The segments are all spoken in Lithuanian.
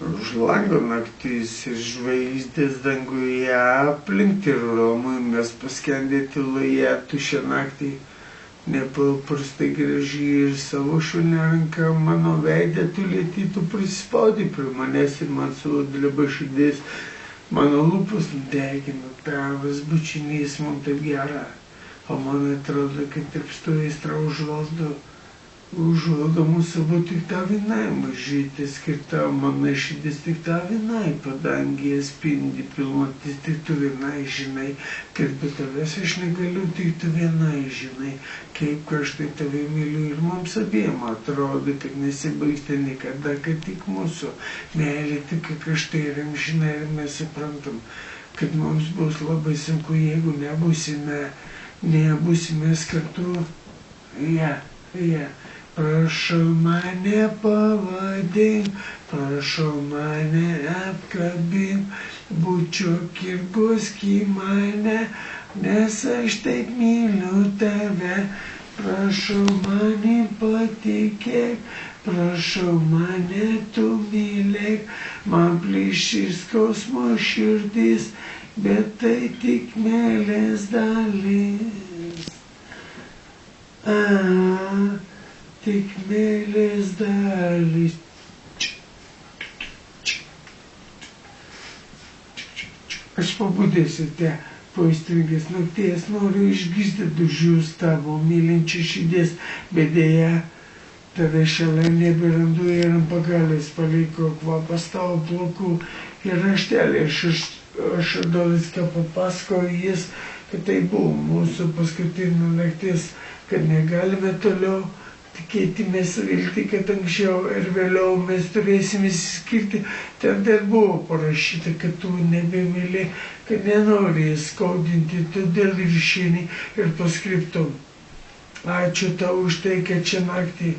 Už lango naktis ir žvaigždės danguje aplink ir Romui mes paskendę tyloje tuščią naktį. Nepaprastai graži ir savo švelnia ranka mano veidą tu lieti, tu prispaudi prie manęs ir man savo dreba širdis. Mano lūpos nudegina tavas bučinys, man taip gera. O man atrodo, kad tarpstu aistra užvaldo mūsų būt tik ta vienai mažytė skirta, mano širdis tik ta vienai padangėje spindi, pilnatis tik tu vienai žinai, kad be tavęs aš negaliu, tik tu vienai žinai, kaip aš tai tave myliu ir mums abiem atrodo, kad nesibaigsta niekada, kad tik mūsų meilė tik kažtai ir amžinai ir mes suprantam, kad mums bus labai sunku, jeigu nebūsime kartu. Prašau mane pavadink, prašau mane apkabink, bučiuok ir guski mane, nes aš taip myliu tave. Prašau mane patikėk, prašau mane tu mylėk, man plyši skausmo širdis, bet tai tik meilės dalis. Tik meilės dalis. Aš pabudęs ryte po aistringos nakties noriu išgirsti dužius tavo mylinčių širdies, bet deja, tada šalia neberandu ir ant pagalės paliko kvapas tavo plaukų ir raštelį. Aš atgal viską papasakoju jis, kad tai buvo mūsų paskutinė naktis, kad negalime toliau tikėtimės vilti, kad anksčiau ir vėliau mes turėsime išsiskirti. Ten dar buvo parašyta, kad tu nebemyli, kad nenori skaudinti, todėl ir išeini ir paskriptum. Ačiū tau už tai, kad šią naktį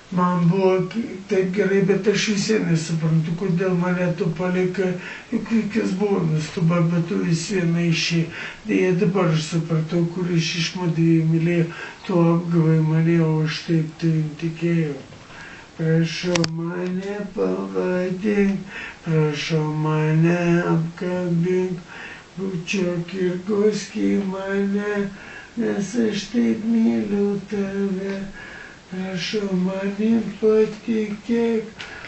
man buvo taip gerai, bet aš visai nesuprantu, kodėl mane tu palikai, juk viskas buvo nustuba, bet tu vis viena išėjai. Deja, dabar aš supratau, kuris iš mudviejų mylėjo, tu apgavai mane, o aš taip tavim tikėjau. Prašau mane pavadink, prašau mane apkabink, bučiuok ir guski mane, nes aš taip myliu tave. Prašau mane patikėk,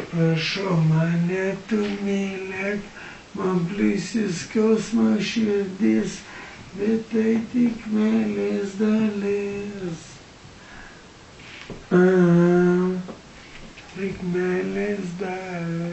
prašau mane tu mylėk, man plysi skausmo širdis, bet tai tik meilės dalis. Tik meilės dalis.